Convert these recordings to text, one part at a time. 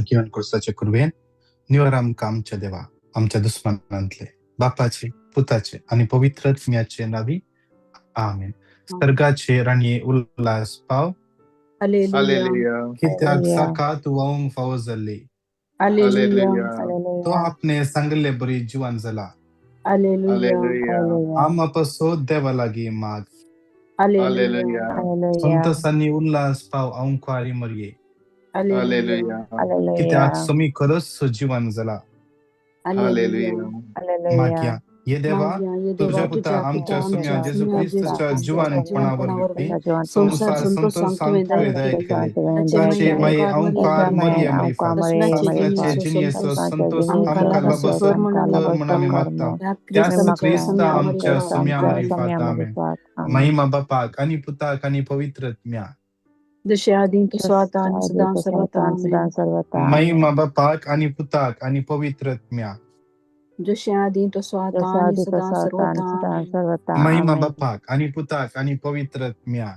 भाग्यवान कुर्साचे कुरवेन निवार आमकां आमच्या देवा आमच्या दुस्मनांतले बापाचे पुताचे आणि पवित्र आत्म्याचे नावी आमेन. सर्गाचे राणी उल्हास पाव हालेलुया कित्याक साका तू वावंक फावो जाल्ली हालेलुया तो आपणे सांगले बरी जिवान जाला हालेलुया आम आपसो देवा लागी माग हालेलुया संतोषांनी उल्हास पाव औंकारी मरिये हालेलुया कित्याक समी खरंच जिवान जाला. हालेलुया मागया ये देवा तुझ्या पुता आमच्या सुम्या जेजू ख्रिस्ताच्या जीवनपणावरवी संसार संतोष सांगतोय दया केली ताचे माये औंकार मरिये मरिफत सासनाचे जिनियस संतोष आमका लबस कर म्हणून आम्ही मागता त्याच ख्रिस्त आमच्या सुम्या मरिफत आमेन. महिमा बापाक आणि पुताक आणि पवित्र आत्म्या जसे आधी स्वतः आणि सदा सर्वथा महिमा बापाक आणि पुताक आणि पवित्र आत्म्या जसे आधी स्वतः आणि सदा सर्वथा महिमा बापाक आणि पुताक आणि पवित्र आत्म्या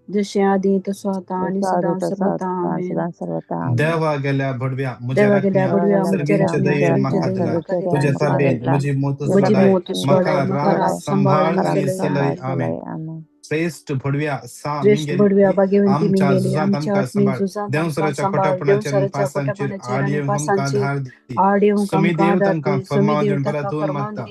जसे आधी स्वतः आणि सदा सर्वथा देवा गेल्या भडव्या मुझे राखण्या सर्गींचे दये मागतला तुझे ताबेत मुझे मोत सदाय मका राख संभाळ आणि सलय आमेन. श्रेष्ठ भडव्या सा मिंगेली आमच्या जुजात आमका संभाळ देवसराच्या खोटापणाचे पासांचे आडिये हमका धार दी समी देव तमका फरमाव देऊन बरा दोन मागता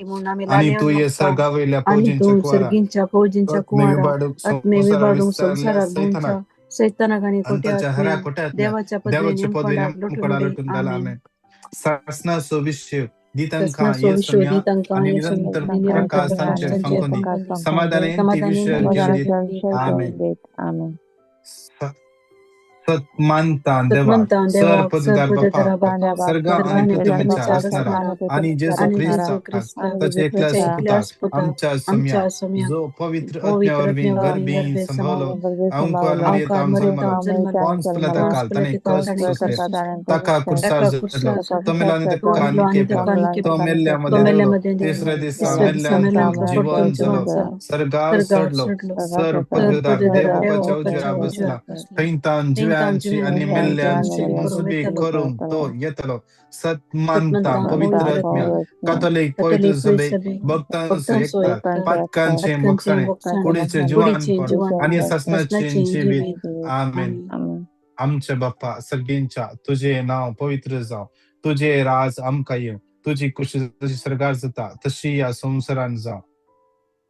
आणि तू ये सर्गावयल्या फौजींच्या कुवारा आत्मे विबाडून संसारात सैतानाक आणि खोट्या देवाच्या पदवीने मुकडा लुटून झाला आमेन. शासनाचो विषय दितंका येसम्या आणि निरंतर प्रकाशांचे फंकोनी समाधानाने विषय घेत आमेन. सत्मानता देवा सर पददार बापा सर्गा आणि पृथ्वीच्या असणारा आणि जेसू ख्रिस्त त्याचे एकल्या पुता आमच्या सम्या जो पवित्र आत्म्यावर गरबी संभवलो औंकार मरियत आमजल पॉन्स प्लता काल तने कस सोसले ताका कुर्सार जडलो तो मिलाने ते कान के तो मेल्यामध्ये तिसऱ्या दिवसा मेल्यांत जीवन जलो सर्गाव सडलो सर पददार देवाच्या उजव्या बसला थैंतान जीवांची आणि मेल्यांची मुसबी करून तो येतलो. सत्मानता पवित्र आत्म्या कॅथोलिक पवित्र सभे भक्तांसो एकता पातकांचे मोक्षणे कुडीचे जीवनपण आणि ससनाचे जीवित आमेन. आमच्या बाप्पा सगळ्यांच्या तुझे नाव पवित्र जाव तुझे राज आमका येव तुझी कुशी जशी सरगार जाता तशी या संसारान जाव.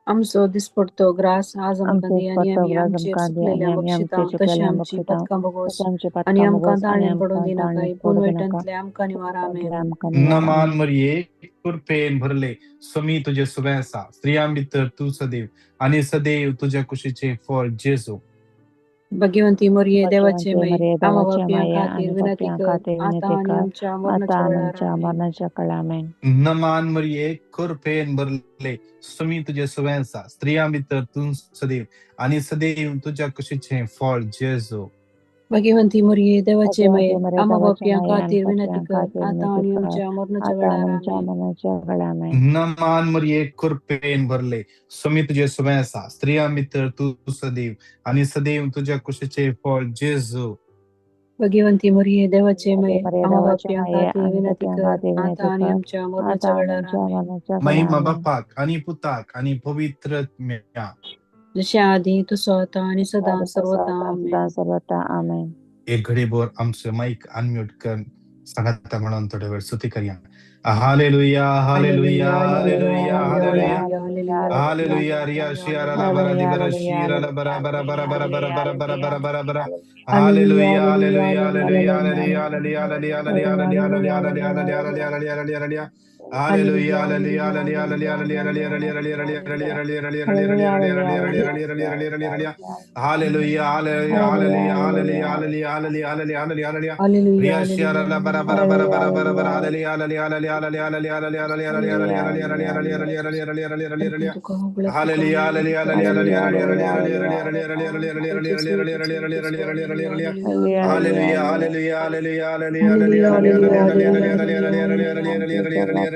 आमचो दिसपडतो ग्रास आज आमकां दी आनी आमी आमचेर सुकलेल्या बक्षिता तशी आमची पदकां बगोस आणि आमकां दाण्यान पडून दिनाकाय पूण वायटांतले आमकां निवार आमेन. नमान मरिये कृपेन भरले स्वामी तुझे सुवेसा स्त्रियां भितर तू सदैव आणि सदैव तुझ्या कुशीचे फळ जेजू. भगवंती मरिये देवाचे माये आम्हा पापियां खातीर विनंती कर आता आणि आमच्या मरणाच्या काळार आमेन. नमान मरिये कृपेन भरले स्वामी तुझे सुवेसा स्त्रियां भितर तू सदैव आणि सदैव तुझ्या कुशीचे फळ जेजू. भगवंती मरिये देवाचे माये आम्हा पापियां खातीर विनंती कर आता आणि आमच्या मरणाच्या वेळार आमेन. नमान मरिये कृपेन भरले स्वामी तुझे सुवेसा स्त्रियां भितर तू सदैव आणि सदैव तुझ्या कुशीचे फळ जेजू. भगवंती मरिये देवाचे माये आम्हा पापियां खातीर विनंती कर आता आणि आमच्या मरणाच्या वेळार आमेन. महिमा बापाक आणि पुताक आणि पवित्र आत्म्या जशा आधी तसो आता आणि सदा सर्वथा आमेन. एक घडीभर आमचं माईक अनम्यूट कर सांगता म्हणून थोड्या वेळ स्तुती करूया. Hallelujah hallelujah hallelujah hallelujah hallelujah रिया शियारा ला बरा लिबरा शियारा ला बरा बरा बरा बरा बरा बरा बरा बरा बरा बरा hallelujah hallelujah hallelujah hallelujah hallelujah hallelujah hallelujah hallelujah hallelujah hallelujah hallelujah Hallelujah, hallelujah, hallelujah, hallelujah, hallelujah, hallelujah, hallelujah, hallelujah,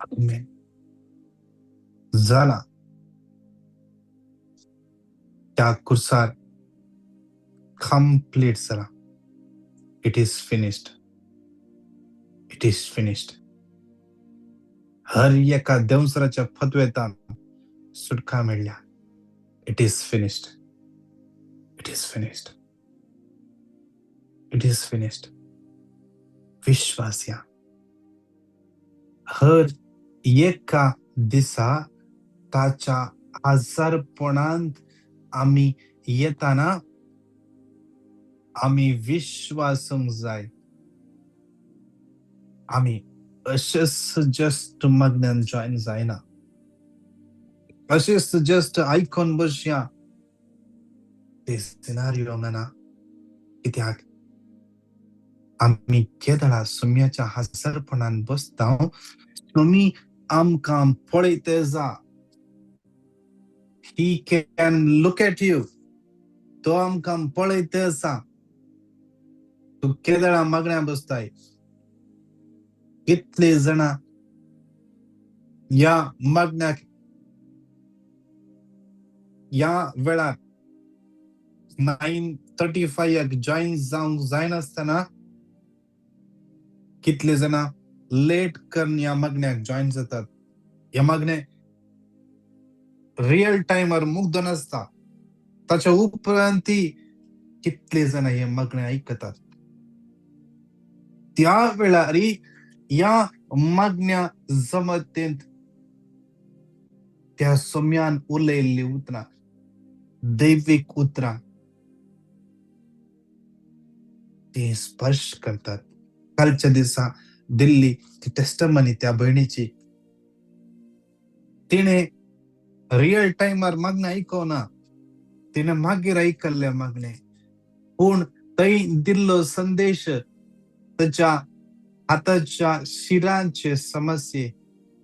amen. झाला त्या कुर्सार कंप्लीट झाला. It is finished. It is finished. हर एका देवसराच्या फतवेतान सुटका मेळ्ळ्या. It is finished. It is finished. It is finished. विश्वास या. हर एका दिसा ताच्या आजारपणांत आम्ही येताना आम्ही विश्वासूंक जाय. आम्ही अशेंच जस्ट मग्नान जॉईन जायना. अशेंच जस्ट आयकून बसया ते सिनारियो म्हणा. कित्याक आम्ही केदळा सुम्याच्या हजारपणान बसता. तुमी आमकां पळयते जा. He can look at you. तो आमकां पळयते आसा. तू केदळा मगण्या बसताय. कितले जाणा या मगण्याक या वेळार 9:35 जॉईन जावंक जायनासतना कितले जाणा लेट करून या मगण्याक जॉईन जातात. या मगणे रियल टाइमर मुग्ध नसता. ताच्या उपरांती कितले जण हे मगणे ऐकतात. त्या वेळारी या मगण्या जमतेंत त्या सोम्यान उलयल्ली उतरां, दैविक उतरां ते स्पर्श करतात. कालच्या दिसा दिल्ली ती टेस्टमनी त्या बहिणीची तिने रियल टाइमर मगणे ऐकवना. तिने मागीर ऐकल्ले मगणे. पूण थंय दिल्लो संदेश ताच्या हाताच्या शिरांचे समस्ये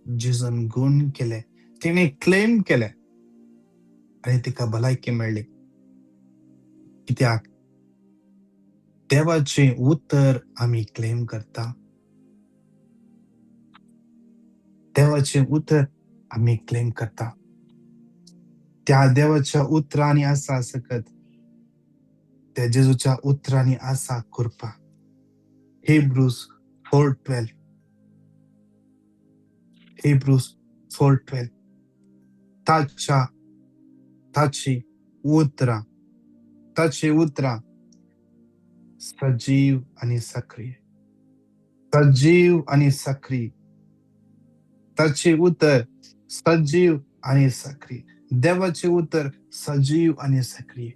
जिजून गुण केले. तिने क्लेम केले आणि तिका भलायकी मेळ्ळी. कित्याक देवाचे उत्तर आम्ही क्लेम करता. देवाचे उत्तर आम्ही क्लेम करता. त्या देवाच्या उतरांनी आसा सकत त्या जेजूच्या उतरांनी आसा कृपा. Hebrews 4:12. Hebrews 4:12. ताची उतरा सजीव आणि सक्रिय. सजीव आणि सक्रिय. ताचे उत्तर सजीव आणि सक्रिय. देवाचे उत्तर सजीव आणि सक्रिय.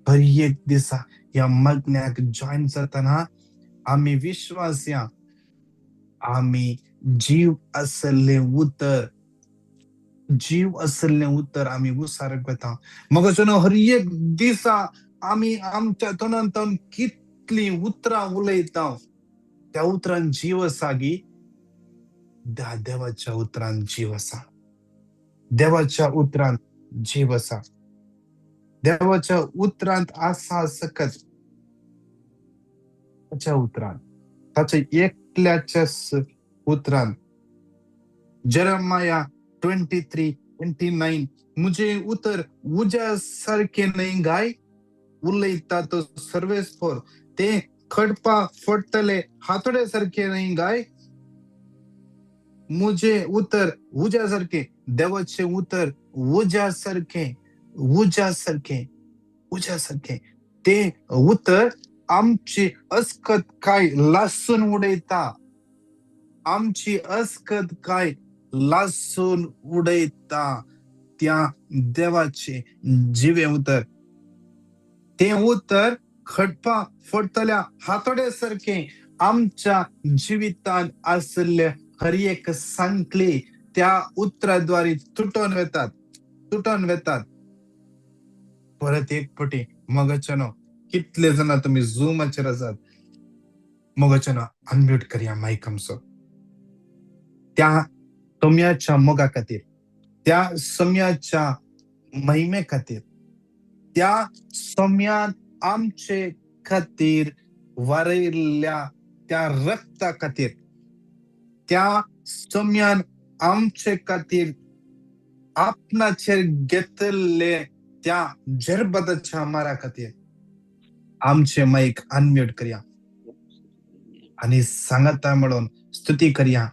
हर एक दिसा या मगण्याक जॉईन जाताना आम्ही विश्वास या आम्ही जीव असले उत्तर आम्ही उसारक वता. मग हर एक दिसा आम्ही आमच्या तोंडांतून कितली उतरां उलयता. त्या उतरांत जीव आसा गी. त्या देवाच्या उतरांत जीव आसा. देवाच्या उतरांत जीव आसा. देवाच्या उतरांत आसा सकत ताच्या उतरांत ताच्या एकल्याच्याच उतरांत जेरेमिया 23:29 मुझे उतर उज्या सारखे नाही गाय उलयता तो सर्वेस्पर ते खडपा फडतले हातोडे सारखे नाही गाय. मुझे उतर उज्यासारखे. देवाचे उतर उज्यासारखे. ते उतर आमची अस्कत काय लासून उडयता. आमची अस्कत काय लासून उडयता. त्या देवाचे जिवे उतर. ते उतर खडपा फडतल्या हातोडे सारखे आमच्या जिवितान असले हर एक संकली त्या उत्तराद्वारे तुटून वेतात. परत एक पटी मगचनो कितले जण तुम्ही झूमाचेर आसात. मगचनो अनम्यूट करूया माईक आमचो. त्या सोम्याच्या मोगा खातीर, त्या सोम्याच्या महिमे खातीर, त्या सोम्यान आमचे खातीर वारयल्ल्या त्या रक्ता खातीर, त्या सौम्यान आमचे खातीर आपणाचेर घेतले त्या झरबताच्या मारा खातीर आमचे माईक अनम्यूट करूया आणि सांगता म्हणून स्तुती करूया.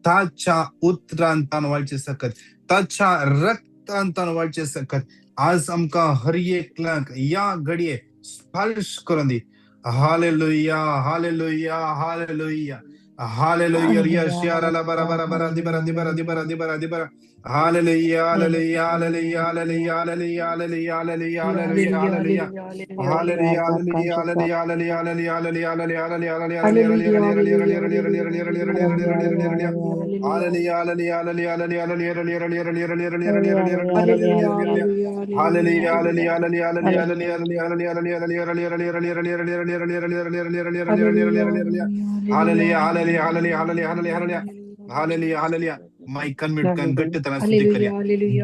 ताच्या उतरांतान वाळचे सकत, ताच्या रक्तांतान वाळचे सकत आज आमकां हर एकल्याक या घडये स्पर्श करून दी. हालेलुया हालेलुया हालेलुया हालेलुया रिया शियाराला बरा बरा बरा दी बरा दी बरा दी बरा दी बरा दी बरा. Hallelujah, hallelujah, hallelujah, hallelujah, hallelujah, hallelujah, hallelujah, hallelujah, hallelujah. Hallelujah, hallelujah, hallelujah, hallelujah, hallelujah, hallelujah, hallelujah, hallelujah, hallelujah. Mic convert कर गट्ट तला स्तुति करिया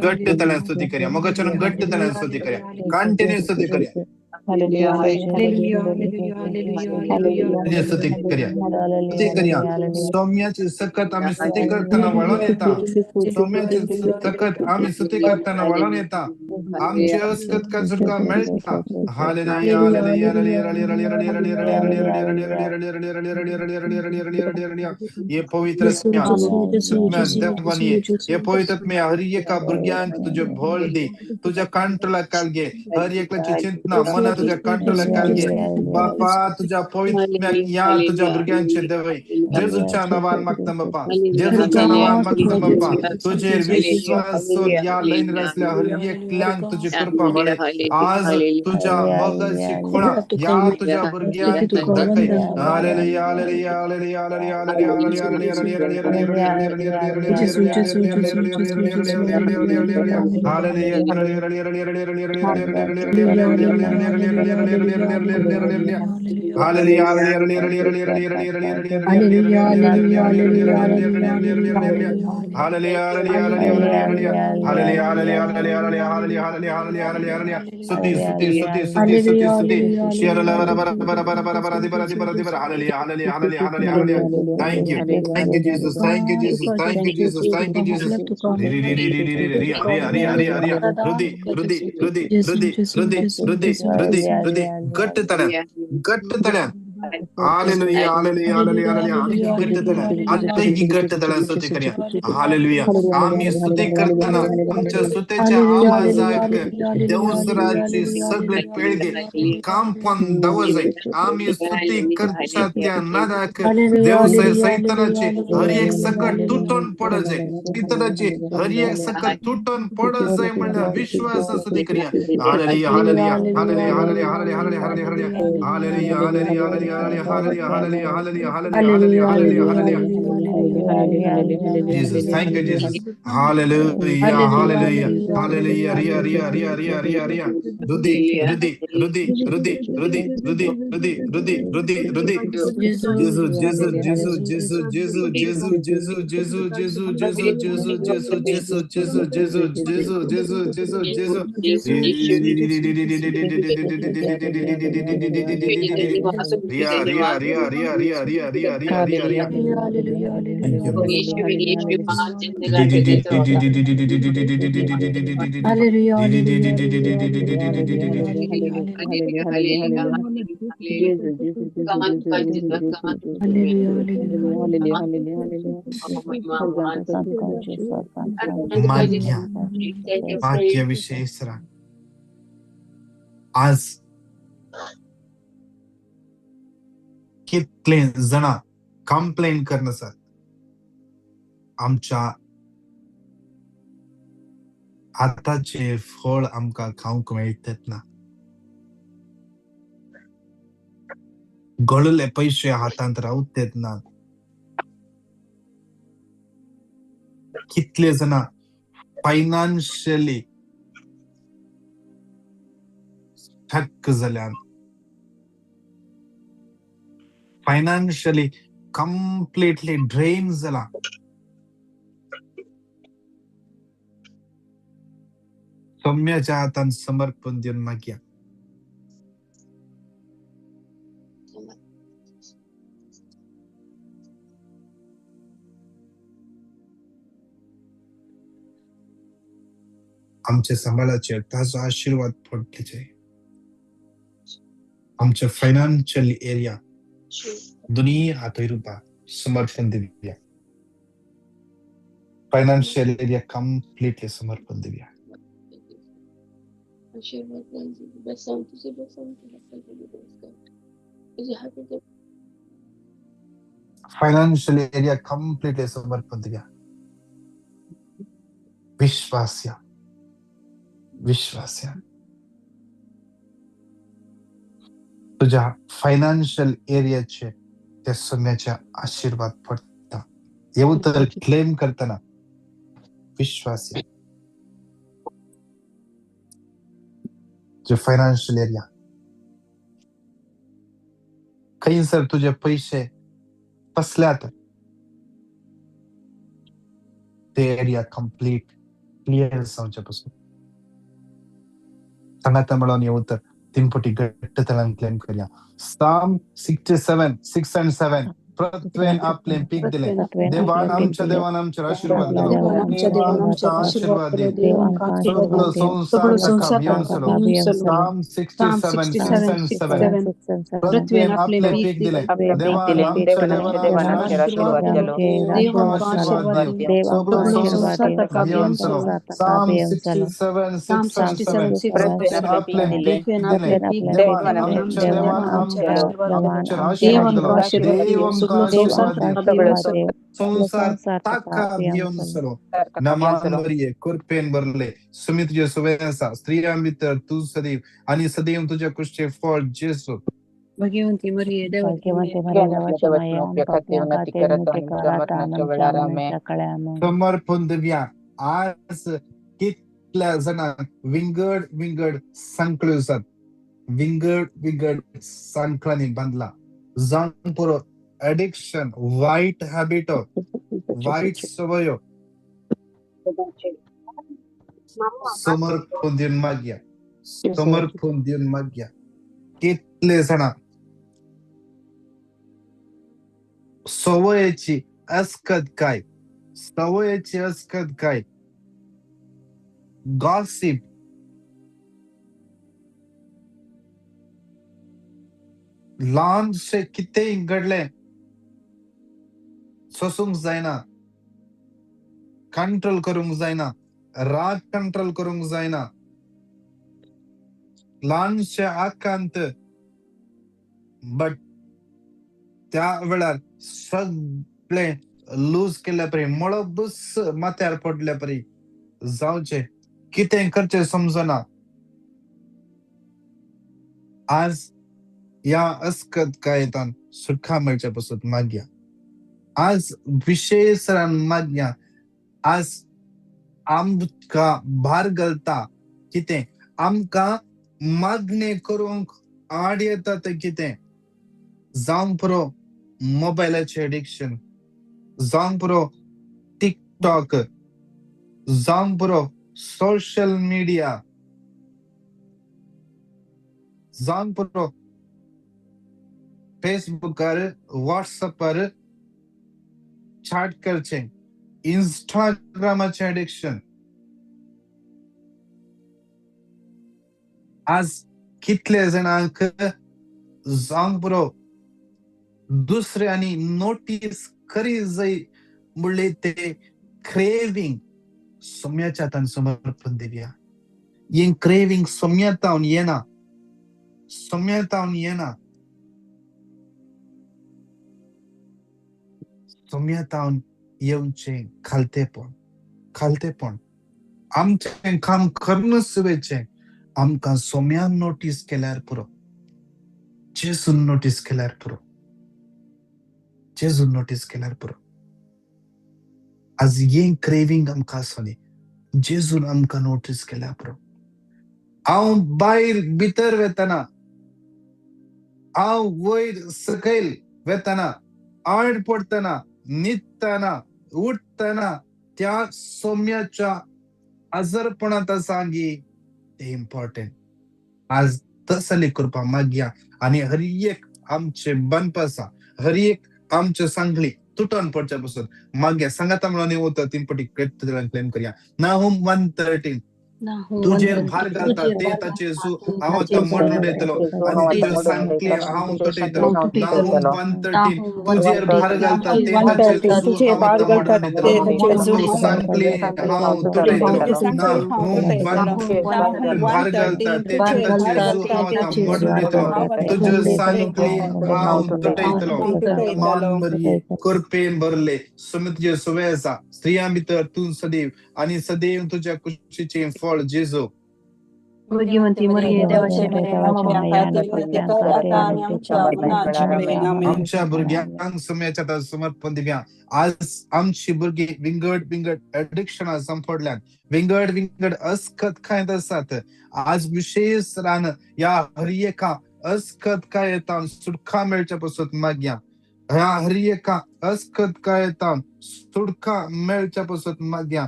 गट्ट तला स्तुति करिया मगर चलो गट्ट तला स्तुति करिया कंटिन्यू स्तुति करिया स्तुति करिया सौम्याची सकत आम्ही स्तुति करताना वळून येता सौम्याची सकत आम्ही स्तुति करताना वळून येता आमची अस्कत का सुटका मिळता. हालेलुया हालेलुया हालेलुया ये पवित्र ये पवित्र में हर एक बुरग्यांक तुझे भोल दे तुझ्या कंट्रोला काल घे हर एकची चिंतना मना तुझ्या कंट्रोला काल घे बापा तुझ्या पवित्र या तुझ्या बुरग्यांचे देवय जेजूच्या नावान मागता बापा जेजूच्या नावान मागता बापा तुझे विश्वास या लाईन रचल्या हर एकल्यांक तुझी कृपा होळे आज तुझ्या मगची खुणा या तुझ्या बुरग्यांक दाखय. हालेलुया हालेलुया हालेलुया हालेलुया स्तुति स्तुति स्तुति स्तुति स्तुति स्तुति Sherla bara bara bara bara bara bara di bara di bara di bara hallelujah hallelujah hallelujah hallelujah hallelujah. Thank you Jesus thank you Jesus thank you Jesus thank you Jesus. Ria ria ria ria ria Rudi Rudi Rudi Rudi Rudi Rudi Rudi Rudi गट्ट तळ्या hallelujah hallelujah hallelujah hallelujah आत्ताही गट्ट तळ्या स्तुती करूया. Hallelujah आम्ही स्तुती करताना आमच्या स्तुतीच्या आवाजाक देवसराची सगळे पेळगे काम पण दवज आहे. आम्ही स्तुती करच्या त्या नादाक देव सैतानाची हर एक सकट तुटून पडत जाय पितराची हर एक सकट तुटून पडत जाय म्हणल्या विश्वास स्तुती करूया. Hallelujah hallelujah hallelujah hallelujah hallelujah hallelujah hallelujah Hallelujah, hallelujah, hallelujah, hallelujah, hallelujah, hallelujah, hallelujah, hallelujah, hallelujah, hallelujah. Jesus, thank you, Jesus. Hallelujah, hallelujah, hallelujah, ria, ria, ria, ria, ria, ria. Rudi, Rudi, Rudi, Rudi, Rudi, Rudi, Rudi, Rudi, Rudi, Rudi. Jesus, Jesus, Jesus, Jesus, Jesus, Jesus, Jesus, Jesus, Jesus, Jesus, Jesus, Jesus, Jesus, Jesus, Jesus, Jesus, Jesus, Jesus, Ria, ria, ria, ria, ria, ria, ria, ria, ria, ria. Thank you, Lord. भाग्याविषयी सरा आज कितले जण complain करणं sir आमच्या हाताचे फळ आमका खाऊक मेळतात ना गळले पैसे हातांत रावतात ना कितले जण फायनान्शियली ठक्क झाल्यान फायनान्शियली कम्प्लिटली ड्रेन झाला सौम्याच्या हातान समर्पण देऊन माग्या आमच्या संभाळाचे ताजो आशीर्वाद पडले जाय. आमच्या फायनान्शियल एरिया दुनिया हातोय रुपा समर्पण दिव्या. फायनान्शियल एरिया कम्प्लीटली समर्पण दिव्या. फायनान्शियल एरिया कम्प्लीटली समर्पण दिव्या. विश्वास या तुझ्या फायनान्शियल एरियाचे त्या सोन्याच्या आशीर्वाद पडता येऊ तर क्लेम करताना विश्वास या. जे फायनान्शियल एरिया काही सर तुझे पैसे फसल्यात ते एरिया कम्प्लीट क्लिअर जावच्यापासून सांगाता मिळून येऊ तर 3 पटी घट्ट तळान क्लेम करूया. Psalm 67, 6 and 7 प्रत्येक आपले पीक दिले. देवान आमच्या आशीर्वाद दिलो. देवान आमच्या आशीर्वाद दिलो. सगळं संसार येऊन सलो. Psalm 67, 6 and 7 प्रत्येक आपले पीक दिले. देवान आमच्या आशीर्वाद दिलो. देवान आशीर्वाद दिलो. सगळं संसार येऊन सलो. Psalm 67, 6 and 7 प्रत्येक आपले पीक दिले. देवान आमच्या आशीर्वाद दिलो. संसार ताका घेऊन सरो. नमान बरिये कृपेन भरले. सुमी तुझे सुवेसा स्त्रियां भितर तू सदैव आणि सदैव तुझ्या कुशचे फळ जेसू. भाग्यवंती मरिये समर्पण दिव्या. आज कितल्या जणांक विंगड संकळुसात विंगड संकळांनी बांधला. जाऊन पुरो एडिक्शन वाईट हॅबिट वाईट सवय समर्पण देऊन माग्या. कितले जण सवयीची अस्कद काय गॉसिप लहानशे किती घडले सोसूंक जायना. कंट्रोल करूंक जायना. राग कंट्रोल करूंक जायना. लहानशे आकांत बट त्या वेळार सगळे लूज केल्या परी मळबुस माथ्यार पडल्या परी जावचे कितें करचे समजना. आज या अस्कद कायतान सुखा मेळच्या पासून माग्या. आज विशेषरान माग्या. आज आमका भार घालता कितें आमका मागणे करूंक आड येता ते कितें जावं पुरो मोबायलाचे एडिक्शन, जावं पुरो टिकटॉक, जावं पुरो सोशल मीडिया, जावं पुरो फेसबुकार व्हॉट्सअपार चॅट करचे, इंस्टाग्रामाचे एडिक्शन. आज कितले जणांक जावं पुरो दुसऱ्यांनी नोटीस करी जाय म्हणले ते क्रेविंग सोम्याच्या हातान समर्पण दिव्या. ये क्रेविंग सोम्यातावन येना. सोम्यातावन येवचे खालतेपण आमचे काम करणं सुवेचे. आमकां सोम्यान नोटीस केल्यार पुरो. जेजून नोटीस केल्यार पुरो. आज ये क्रेविंग आमकां आसोनी. जेजून आमकां नोटीस केल्यार पुरो. हांव भायर भितर वेतना, हांव वयर सकयल वेतना, आड पडतना, न्हिदतना, उठतना त्या सोम्याच्या आजारपणात सांगी ते इम्पॉर्टंट. आज तसली कृपा माग्या आणि हर एक आमचे बनपासा, हर एक आमचे सांगली तुटून पडच्या पासून माग्या. सांगाता म्हणून होतं 3 पटी क्लेम करूया. नाहूम 1:13 तुजेर भार घालता ते ताचे येसू हांव आतां मोड उडयतलो आनी तुज्यो सांगले हांव तुटयतलो. नाहूम 1:13 तुजेर भार घालता ते ताचे येसू हांव आतां मोड उडयतलो. तुजो सांगले हांव तुटयतलो. नाहूम 1 भार घालता ते ताचे येसू हांव आतां मोड उडयतलो. तुज्यो सांगले हांव तुटयतलो. मान मरिये करपेन भरले सुमित तुजे सुवे आसा स्त्रियां भितर तूं सदैव आनी सदैव तुज्या कुशीचें फळ जेजू. बुद्धिमती मरिये देवाचे बरे आमच्या भुरग्यांक सुम्याच्या आतां समर्पण दिव्या. आज आमची भुरगीं विंगड एडिक्शनां संपडल्यान विंगड अस्खत खायत आसात. आज विशेष रान या हरियेका अस्खत खायेतान सुटका मेळच्या पासून मागया. ह्या हरियेका अस्खत खायेतान सुटका मेळच्या पासून मागया.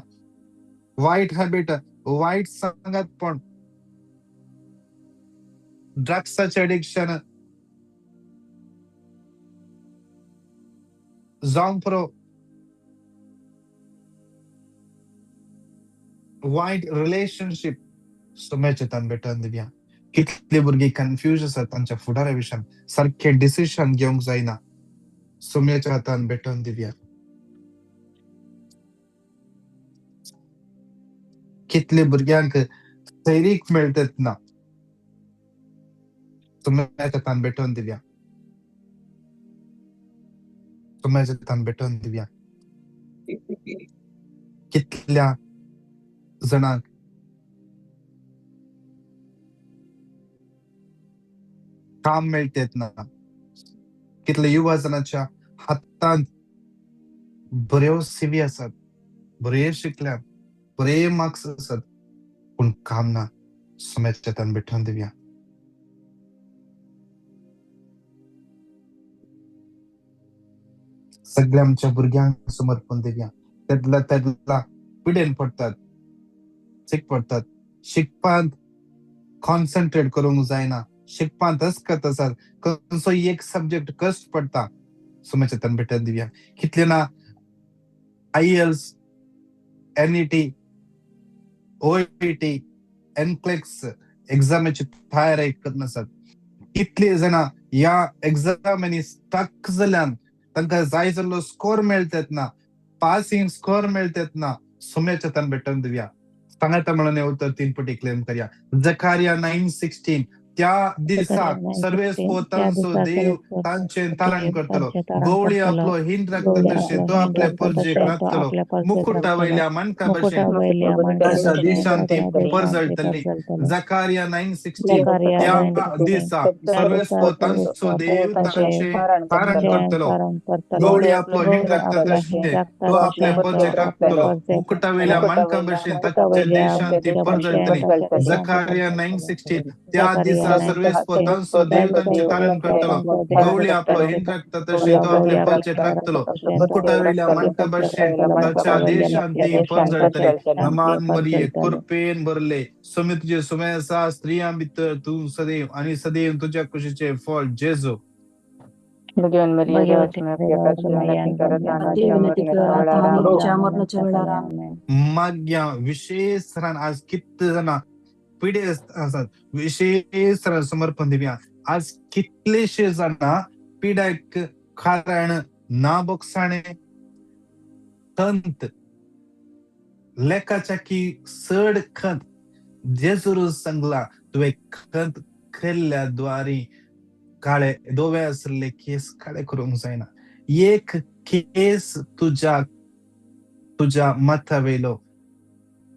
वाईट हॅबिट वाईट संगतपण ड्रग्साचे एडिक्शन जावंक पुरो वाईट रिलेशनशिप सुम्याचे तान भेटन दिव्या. कितले भुरगे कन्फ्यूज आसात तांच्या फुडारा विशयान सारखे डिसिशन घेवंक जायना. सुम्याच्या हातान भेटन दिव्या. कितले भुरग्यांक सैरीक मेळटत ना सुम्याच्या हातान भेटन दिव्या. सुम्याच्या हातान भेटन दिव्या. कितल्या जणांक काम मेळटेत ना. कितले युवा जणांच्या हातांत बऱ्यो सीवी आसात, बरे शिकल्यात, बरे मार्क्स आसात, पूण काम ना. सुम्याच्या हातान भेटन दिव्या. सगळ्या आमच्या भुरग्यांक समर्पण दिव्या. त्यातला पिडेन पडतात, पडतात. शिकपांत कॉन्सन्ट्रेट करूंक जायना. शिकपांत अस्खत आसात. खंयचो एक सब्जेक्ट कश्ट पडता. सुम्याच्या हातान भेटन दिव्या. कितले ना IELTS, NET, OET, NCLEX एक्झामाची तयारी करत आसात. कितले जाणां ह्या एक्झामांनी स्टक जाल्यान तांकां जाय जाल्लो स्कोर मेळटत ना, पासिंग स्कोर मेळटत ना. सुम्याच्या हातान भेटन दिव्या. सांगाता म्हणून हे उत्तर 3 पटी क्लेम करया. जकारिया 9:16 त्या दिसा सर्वेस पोतांचो देव तांचे तारण करतलो. गवळी आपलो हिंड रक्त तशें तो आपल्या परजेक राखतलो. मुकुटा वयल्या मनका भशेन तशा देशांत ती परजळटली. जकारिया 9:16 त्या दिसा सर्वेस पोतांचो देव तांचे तारण करतलो. गवळी आपलो हिंड रक्त तशें तो आपल्या परजेक राखतलो. मुकुटा वयल्या मनका भशेन तशा देशांत ती परजळटली. जकारिया 9:16 त्या दिसा सर्वेस पोतांचो देव तांचे तारण करतलो. गवळी आपलो हिंड रक्त तशें तो आपल्या परजेक राखतलो. मुकुटा वयल्या मनका भशेन तशा देशांत ती परजळटली. नमान मरिये कृपेन भरले सुमी तुजे सुमे आसा स्त्रियां भितर तूं सदैव आनी सदैव तुज्या कुशीचें फळ जेजू. माग्या विशेष रान आज कितले जाणां पिडे आसात. विशेष रान समर्पण दिव्या. आज कितलेशे जाणां पिड्याक कारण नाबोगसाणे खंत लेखाचाकी सड खंत जेजूर सांगला तुवें खंत केल्ल्या द्वारी काळे दोवे आसले केस काळे करूंक जायना. एक केस तुज्या माथा वयलो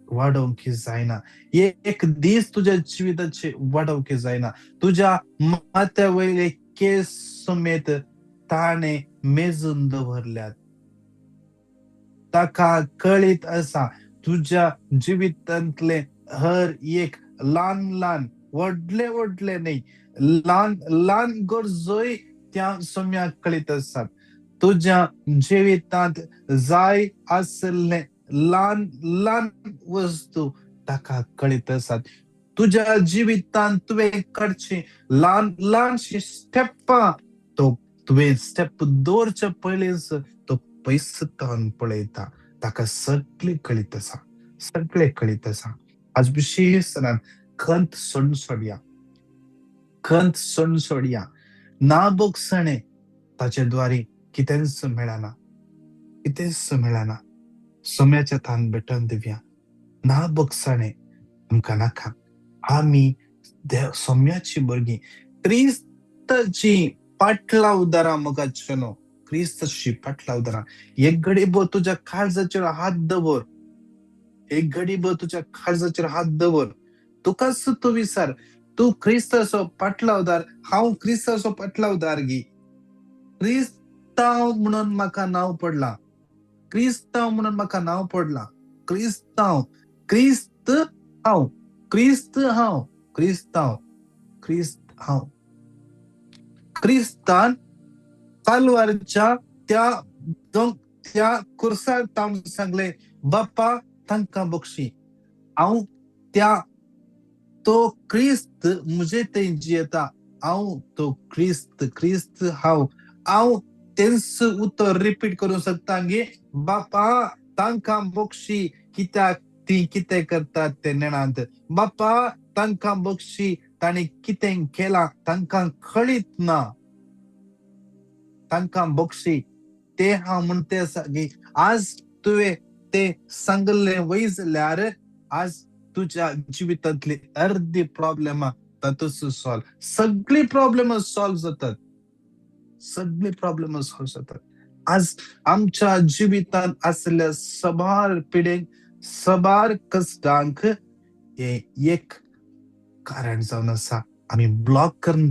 वाडोवंक जायना. एक दीस तुज्या जिविताचे वाडोवंक जायना. तुज्या माथ्या वयले केस समेत ताणे मेजून दवरल्यात. ताका कळीत आसा तुज्या जिवितांतले हर एक ल्हान व्हडले न्ही ल्हान गरजोय त्या सोम्याक कळीत आसात. तुज्या जिवितांत जाय आसले ल्हान वस्तू ताका कळीत आसात. तुज्या जिवितांत तुवें करची ल्हानशी स्टेपां तुवें स्टेप दवरच्या पयलींच तो पयसुतान पळयता. ताका सगळे कळीत आसा. आज विशेष खंत सोडया ना बोगसणे ताचे द्वारे कितेंच मेळना सोम्याच्या थान भेटन दिव्या ना बोगसणे आमकां नाका आमी सोम्याची भुरगीं क्रिस्ताची पाटलावदारां मोगाचनो क्रिस्ताची पाटलावदारां एक घडीभर तुज्या काळजाचेर हात दवर एक घडीभर तुज्या काळजाचेर हात दवर तुकाच तू विचार तू क्रिस्ताचो पाटलावदार हांव क्रिस्ताचो पाटलावदार गी क्रिस्तांव म्हणून म्हाका नांव पडला क्रिस्तांव म्हणून म्हाका नांव पडला क्रिस्तांव क्रिस्त हांव क्रिस्त हांव क्रिस्तांव क्रिस्तान कालवारच्या त्या कुर्सार ताम सांगले बाप्पा तांकां बक्षी हांव तो क्रिस्त मुझे ते जियेता हांव तो क्रिस्त हांव तेंच उत्तर रिपीट करूं शकता गे बाप्पा तांकां बक्षी कित्याक ती कितें करतात ते नेणांत बाप्पा तांकां बक्षी ताणी कितें केलां तांकां कळीत ना तांकां बक्षी ते हांव म्हणते आसा गे आज तुवें ते सांगले वय जाल्यार आज तुझ्या जिवितांतली अर्धी प्रॉब्लेमां तातूंच सॉल्व सगळी प्रॉब्लेमां सॉल्व जातात आज आमच्या जिवितांत असलेल्या सबार पिडेक सबार कष्टांक हे एक कारण जावन आसा आमी ब्लॉक करून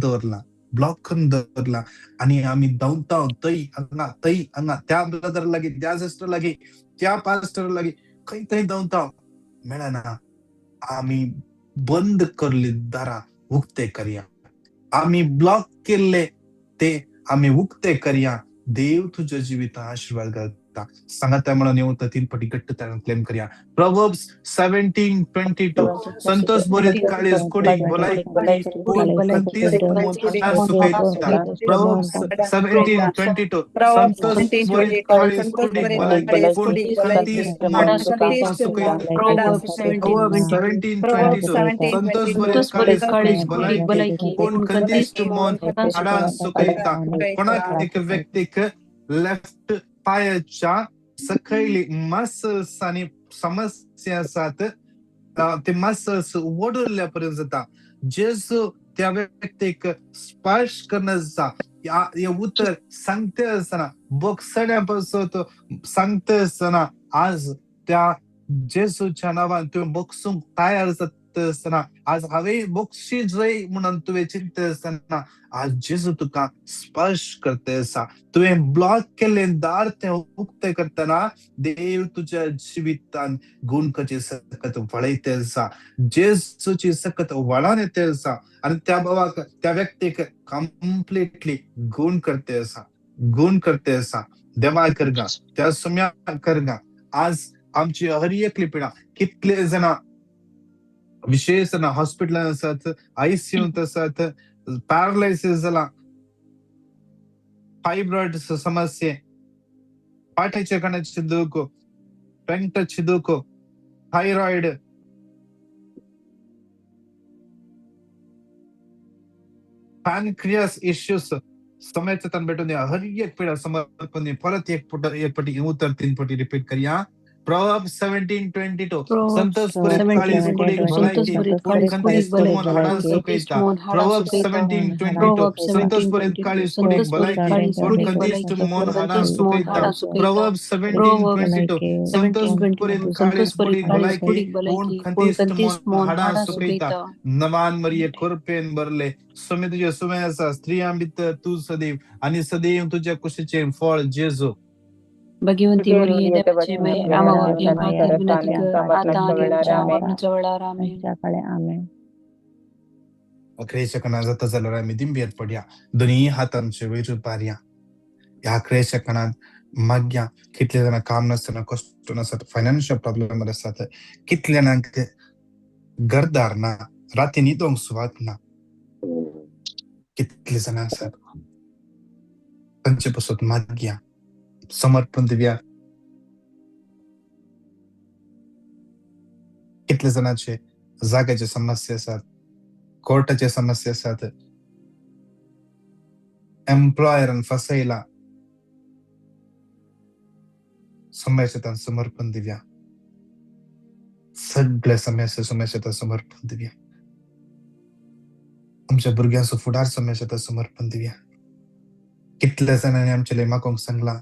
दवरला आणि आमी धांवता थंय हांगा त्या ब्रदर लागीं त्या सिस्टर लागीं त्या पास्टर लागीं खंय थंय धांवता मेळना आमी बंद करली दारां उक्ते करया आमी ब्लॉक केल्ले ते आमी उक्ते करया देव तुझ्या जिवितांत आशीर्वाद घालता सांगा त्या म्हणून येऊन 3 पटी घट्ट तरान क्लेम करया प्रोवर्ब्स 17:22 संतोष बरेत काळीज कुडीक भलायकी प्रोवर्ब्स 17:22 संतोष बरेत काळीज कुडीक भलायकी संतोष बरेत काळीज कुडीक भलायकी कोण खंतीस्त मन हाडां सुकयता कोणाक एक व्यक्तीक लेफ्ट पायाच्या सकयली मसल्स आणि समस्या आसात ते मसल्स वडुरल्या पर्यंत जाता जेजू त्या व्यक्तीक स्पर्श करण्याचा हे उत्तर सांगते असताना बोगसण्यापासून सांगते असताना आज त्या जेजूच्या नावान तुवें बोगसूंक तयार जाता असताना आज हांवें बोगशी जय म्हणून तुवें चिंतता असताना आज जेजू तुका स्पर्श करते आसा तुवें ब्लॉक केल्ले दार ते उक्ते करतना देव तुझ्या जिवितांत गुणकाची सकत वळयते आसा जेजूची सकत वळान येते आसा आणि त्या भावाक त्या व्यक्तीक कंप्लीटली गुण करते आसा देवा करगा त्या सुम्या करगा आज आमची हर एकली पिढा कितले जाणां विशेष हॉस्पिटलांत आसात आयसीयूंत आसात पॅरालायसीस जाला फायब्रॉइड समस्ये पाठीच्या कणाची दुख पेंटाची दुख थायरॉइड पॅनक्रियास इश्यूज समयाचं तन भेटून द्या हर एक पिढा समर्पण परत एक पटी उत्तर 3 पटी रिपीट करूया Proverbs 17:22 संतोष बरेत काळीज कुडीक भलायकी कोण खंतीस्त मन हाडां सुकयता Proverbs 17:22 संतोष बरेत काळीज कुडीक भलायकी कोण खंतीस्त मन हाडां सुकयता Proverbs 17:22 संतोष बरेत काळीज कुडीक भलायकी कोण खंतीस्त मन हाडां सुकयता नमान मरिये कृपेन भरले सुमे तुझे सुमे आसा स्त्रियां भितर तू सदैव आणि सदैव तुझ्या कुशीचे फळ जेजू भगिवंती मरिये देवाचे माय आम्हावर खातर विनंती कर आता आणि आमच्या मरणाच्या आमेन क्रेशकना जाता जाल्यार आमी दिंबेर पडया दोनी हातांचे वयर पारया ह्या क्रेशकनात माग्या कितले जाणां काम नासतना कष्ट नासत फायनान्शियल प्रॉब्लेम आसात कितले जाणांक घरदार ना राती न्हिदोंक सुवात ना कितले जाणां आसात तांचे पासून माग्या समर्पण दिव्या कितले जाणांचे जाग्याचे समस्या आसात, कोर्टाचे समस्या आसात, एम्प्लॉयरान फसयला, सोम्याच्या हातान समर्पण दिवया. सगळे समस्या सोम्याच्या हातान समर्पण दिवया. आमच्या भुरग्यांचो फुडार सोम्याच्या हातान समर्पण दिवया. कितल्या जाणांनी आमचे मागोवंक सांगला,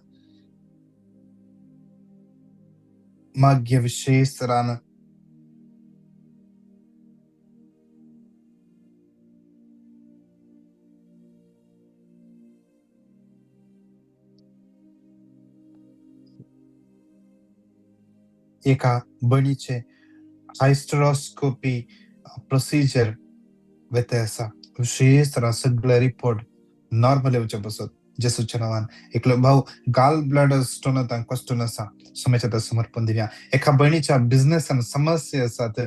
मागे विशेष तरान एका बणीचे हायस्टेरोस्कोपी प्रोसिजर वेते आसा. विशेष तरान सगळे रिपोर्ट नॉर्मल येवचे बसत जेसूच्या नावान. एकलो भाऊ गाल ब्लॅडर स्टोनांत क्वेश्चन आसा, सोम्याच्या हातान समर्पण दिवया. एका बणीच्या बिझनेसान समस्या आसात,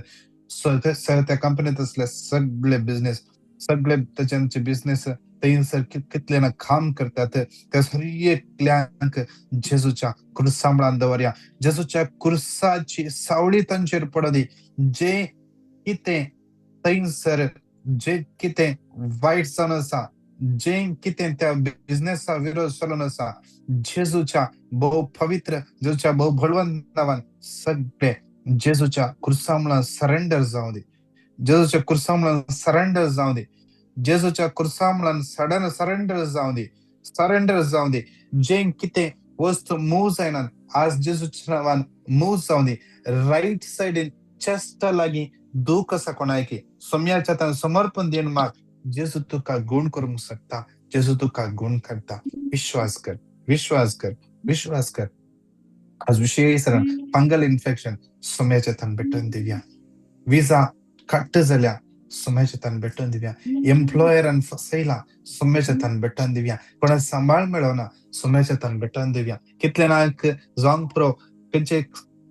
त्या कंपनीत असले सगळे बिझनेस, सगळे त्याच्यांचे बिझनेस थंयसर कितले ना काम करतात, त्या सगळ्यांक जेजूच्या क्रुसामळान दवरया. जेजूच्या क्रुसाची सावळी तांचेर पडली. जे कितें थंयसर जे कितें वायट जावन आसा, जे कितें त्या बिझनेसा विरोध चलून आसा, जेजूच्या भोव पवित्र, जेजूच्या भोव बळवंत नांवान सगळे जेजूच्या क्रुसामळान सरेंडर जावं दी. जेजूच्या क्रुसामळान सरेंडर जावं दी. जेजूच्या क्रुसामळान सरेंडर जावं दी. सरेंडर जावं दी. जे कितें वस्तू मूव जायनात, आज जेजूच्या नांवान मूव जावं दी. राईट सायडीन चेस्टा लागीं दूख आसा कोणायकी, सोम्याच्या हातान समर्पण दिवन माग. जेजू तुका गुण करूंक शकता. जेजू तुका गुण करता. विश्वास कर, विश्वास कर, विश्वास कर. आज विशेष फंगल इन्फेक्शन सोम्याच्या हातान भेटोवन दिवया. विजा कट जाल्या सोम्याच्या हातान भेटोवन दिवया. एम्प्लॉयरान फसयला सोम्याच्या हातान भेटोवन दिवया. कोणा सांबाळ मेळोना सोम्याच्या हातान भेटोवन दिवया. कितले नाक जावंक पुरो खंयचे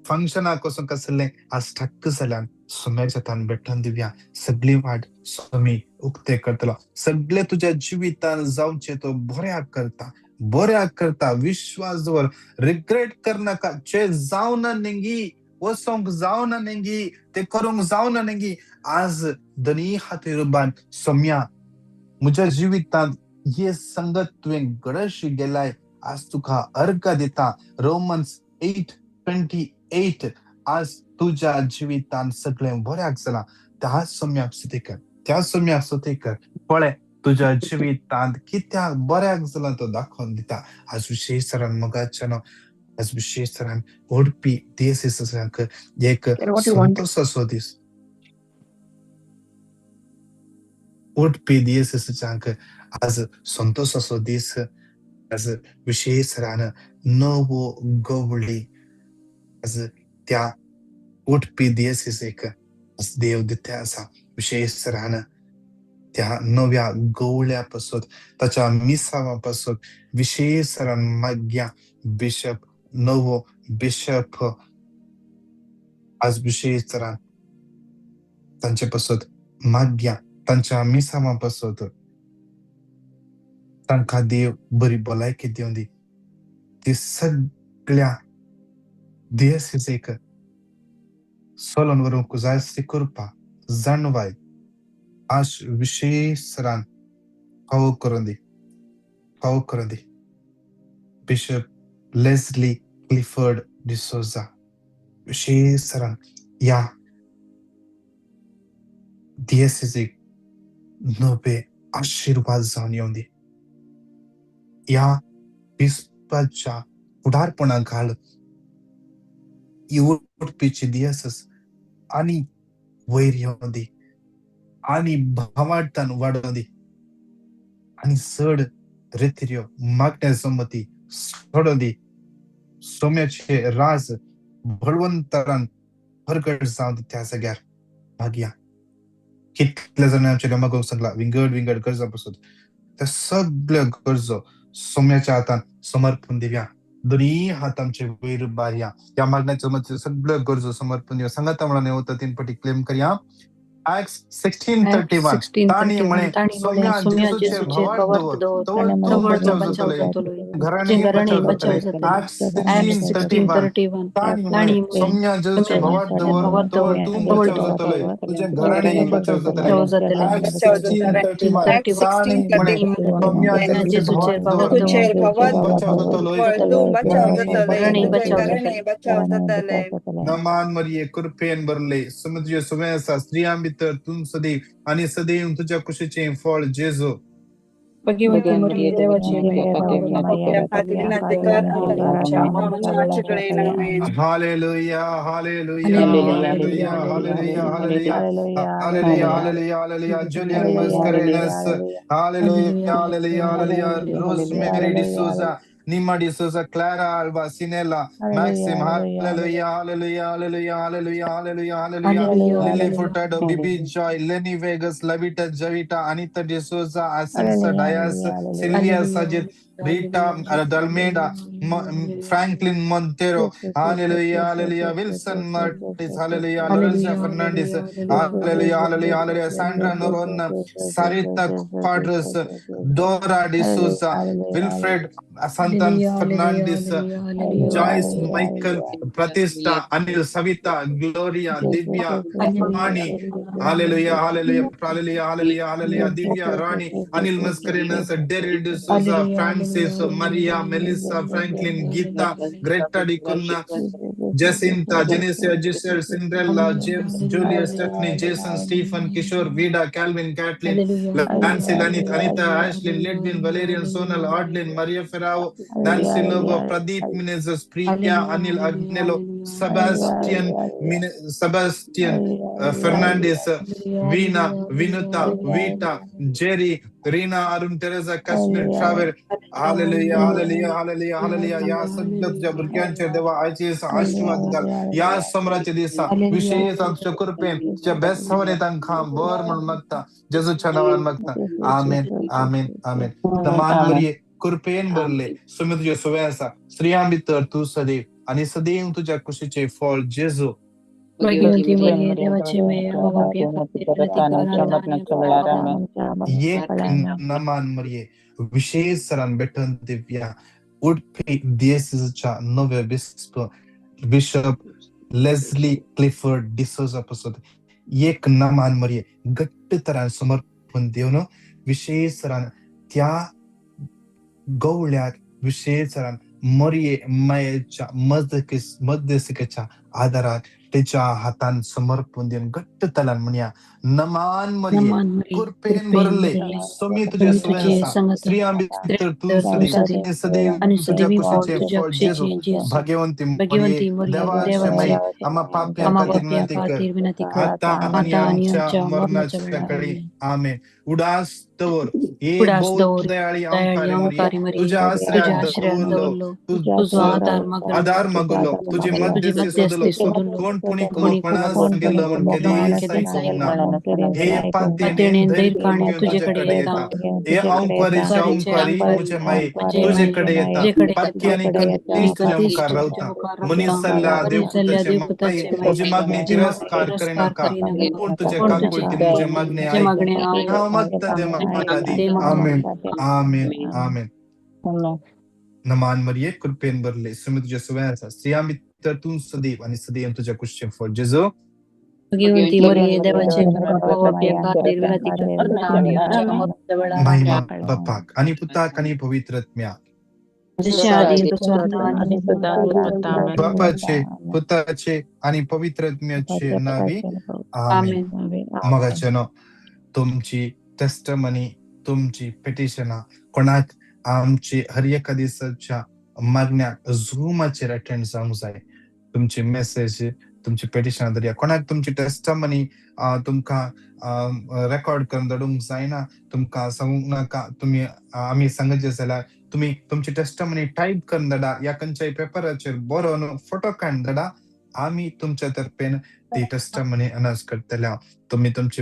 फंक्शनाक वचूंक आसलें आज ठक्क जाल्यान सोम्याच्या हातान भेटोवन दिवया. सगळी वाट सोमी उक्ते करतलो. सगळे तुज्या जिवितान जावचे तो बऱ्याक करता, बऱ्याक करता. विश्वास दवर, रिग्रेट करनाका. जे जावना नेंगी वसोंक जावना नेंगी, ते करूंक जावना नेंगी. आज दोनी हाती रुबान सोम्या म्हज्या जिवितांत हे संगत तुवें गरज गेलाय. आज तुका अर्घ दिता. रोमन्स 8:28 आज तुझ्या जिवितांत सगळें बऱ्याक जालां. त्या सोम्याक स्तुती कर, त्या सोम्याक स्तुती कर. पळय तुझ्या जिवितांत कित्याक बऱ्याक जालां तो दाखोवन दिता. आज विशेष तरान मोगाच्या आज विशेष तरान ओडपी दिसांक एक संतोषाचो दीस. ओडपी दिसांक आज संतोषाचो दीस. आज विशेष तरान नवो गवळी आज त्या ओडपी दिसाक आज देव दिते आसा. विशेष तरान त्या नव्या गवळ्या पासून, ताच्या मिसावा पासून विशेष तरान माग्या बिशप, नवो बिशप आज विशेष तरान तांचे पासून माग्या, तांच्या मिसावा पासून तांकां देव बरी भलायकी दिवन दी. ती सगळ्या दिसाक सोलोन व्हरूंक जाय कृपा जाणवाय आज विशेष तरान फावो करून दी, फावो करून दी. बिशप लेस्ली क्लिफर्ड डिसोजा विशेष तरान या दिसाक नवे आशीर्वाद जावन येवन दी. या बिस्पाच्या फुडारपणा घाल. ओडपीचे दिस आनी वयर येवन दी, आनी भावार्थान वाडोवन दी, आनी चड रित्र्यो मागण्या जमती सोडोवन दी. सोम्याचे राज बळवंतरान प्रगट जावन त्या जाग्यार मागया. कितल्या जाणांनी आमच्या मागोवंक सांगला विंगड गरजा पासून त्या सगळ्या गरजो सोम्याच्या हातान समर्पण दिवया. दोनी हात आमचे वयर बारया. या मागण्याच्या मध्ये सगळ्या गरजो समर्पण दिवया. सांगाता म्हणून होता 3 पटी क्लेम करया. Acts 16:31 ताणी म्हणे सोम्या जेसूचे भवार्थ दवर तू बचाव जातले घराणे बचाव जातले Acts 16:31 ताणी म्हणे सोम्या जेसूचे भवार्थ दवर तवर तू बचाव जातले तुझे घराणे बचाव जातले Acts 16:31 ताणी म्हणे सोम्या जेसूचे भवार्थ दवर तू बचाव जातले नमान मरिये कृपेन भरले समुद्र सुमेसा स्त्रियां भितर तू सदैव आणि सदैव तुझ्या कुशीचे फळ जेजू भाग्यवती मरिये देवाची hallelujah hallelujah hallelujah hallelujah hallelujah hallelujah hallelujah hallelujah Julian Mascarenhas hallelujah hallelujah hallelujah Rosemary D'Souza Nima D'Souza, Clara Alba, Sinella, Maxim, hallelujah, hallelujah, hallelujah, hallelujah, hallelujah, hallelujah, Lily Furtado, Bibi Joy, Lenny Vegas, Lavita Javita, Anita D'Souza, Asensa Dias, Sylvia Sajid, Rita Dalmeda, Franklin Montero, hallelujah, hallelujah, Wilson Martis, hallelujah, Lorenzo Fernandez, hallelujah, hallelujah, hallelujah, Sandra Norona, Sarita Quadros, Dora D'Souza, Wilfred Santan Fernandez, Joyce Michael, Pratista, Anil Savita, Gloria, Divya, Rani, hallelujah, hallelujah, hallelujah, hallelujah, hallelujah, Divya, Rani, Anil Mascarenas, Derry D'Souza, Francis, Maria, Melissa, Franklin, Gita, Greta Dicunna, Jacinta, Genesia, Giselle, Cinderella, James, Julia, Stephanie, Jason, Stephen, Kishore, Vida, Calvin, Kathleen, Nancy, Lanit, Anita, Ashlyn, Ledwin, Valerian, Sonal, Audlin, Maria Ferrao, Nancy Lobo, Pradeep Menezes, Priya, Anil Agnello, Sebastian Fernandez, Veena, Vinuta, Vita, Jerry, Rina, Arun, Teresa, Kashmir, Travel, hallelujah, hallelujah, hallelujah, hallelujah, या सगळ्या तुझ्या भुरग्यांच्या देवा आयचे आशीर्वाद घाल या समराचे दिसा विशेष आमच्या कृपेन तुझ्या बेस्ट हवर येतान खाम बर म्हणून मागता जेजूच्या नावान मागता आमेन आमेन आमेन नमान मरिये कृपेन भरले सुमी तुझे सुवेसा स्त्रियां भितर तू सदैव आणि सदैव तुझ्या कुशीचे फळ जेजू भाग्यवती मरिये देवाची एक नमान मरिये विशेष सरान बेटन दिव्या उडपी दिएसच्या नवे बिशप लेस्ली क्लिफर्ड डिसोजा पासून एक नमान मरिये घट्ट तरान समर्पण देऊन विशेष सरान त्या गवळ्यात विशेष सरान मरिये मायेच्या मध्यस्थीकेच्या आधारात त्याच्या हातान समर्पण देऊन घट्ट तलान म्हणया नमान मरिये कृपेन भरले सोमी तुझे सुवेसा स्त्रियां भितर तू सदैव तुझ्या कुशीचे फळ जेजू भाग्यवंती मरिये देवाचे माई आम्हा पाप्या खातीर विनंती कर आता आणि आमच्या मरणाच्या वेळी आमेन उडास तवर हे बहुत दयाळी अवतारी मरिये तुझ्या आश्रयात दवरलो तुझा आधार मागलो तुझे मध्यस्थी शोधलो कोण पुणी कोणास गेलं म्हण कधी साईना हे पातेने दैरकाने तुझ्याकडे येता हे औंकारी मुझे माई तुझ्याकडे येता पाती आणि कधीच तुझ्या मुखार राहता मनीसल्ला देवपुताचे माई तुझी मागणी तिरस्कार करे नका कोण तुझे काकुळती मुझे मागणी ऐक हा मागता दे माका दी आमेन आमेन आमेन नमान मरिये कृपेन भरले सुमी तुझ्या सुवेसा स्त्रियां भितर तू सदैव आणि सदैव तुझ्या कुशीचे फळ जेजू भाग्यवती मरिये देवाचे महिमा बापाक आणि पुताक आणि पवित्र आत्म्या बापाचे पुताचे आणि पवित्र आत्म्याचे नावे आमेन मगाचनो तुमची टेस्टमनी तुमची पेटिशना कोणाक आमची हर एका दिवसाच्या मागण्याक झूमाचेर अटेंड जावंक जाय तुमची मेसेज तुमची पेटिशन दर्या कोणाक तुमची टेस्टमनी तुमकां रेकॉर्ड करून धाडूंक जायना तुमकां सांगूंक नाका तुम्ही आमी सांगचे जाल्यार तुम्ही तुमची टेस्टमनी टाईप करून धाडा या खंयच्याय पेपराचेर बरोवन फोटो काडून धाडा आमी तुमच्या तर्फेन ती टेस्टमनी अनाउन्स करतले तुम्ही तुमचे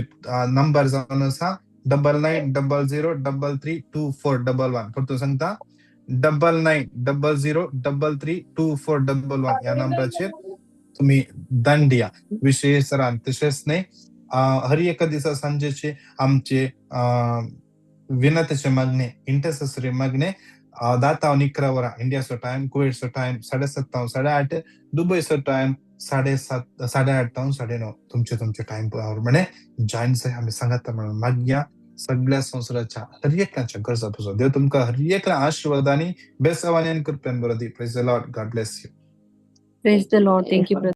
नंबर जावन आसा 9900332411 परतून सांगता 9900332411 या नंबराचेर तुम्ही दान दिया विशेष सरान तशेंच न्ही हर एका दिसा सांजेचे आमचे विनतेचे मागणे इंटरसेसरी मागणे 10:11 वरा इंडियाचो टाइम, कुवेटचो टाइम 7:30 8:30, दुबयचो टाइम 7:30 8:30 9:30 तुमचे टाइम प्रमाणे जॉईन जाय आम्ही सांगता म्हणून मागया सगळ्या संवसाराच्या हर एकाच्या गरजा पुजो. देव तुमकां हर एकल्या आशिर्वादांनी बेसावानी आनी कृपेन बरो दी. Praise the Lord. God bless you. Praise the Lord. Thank you, brother.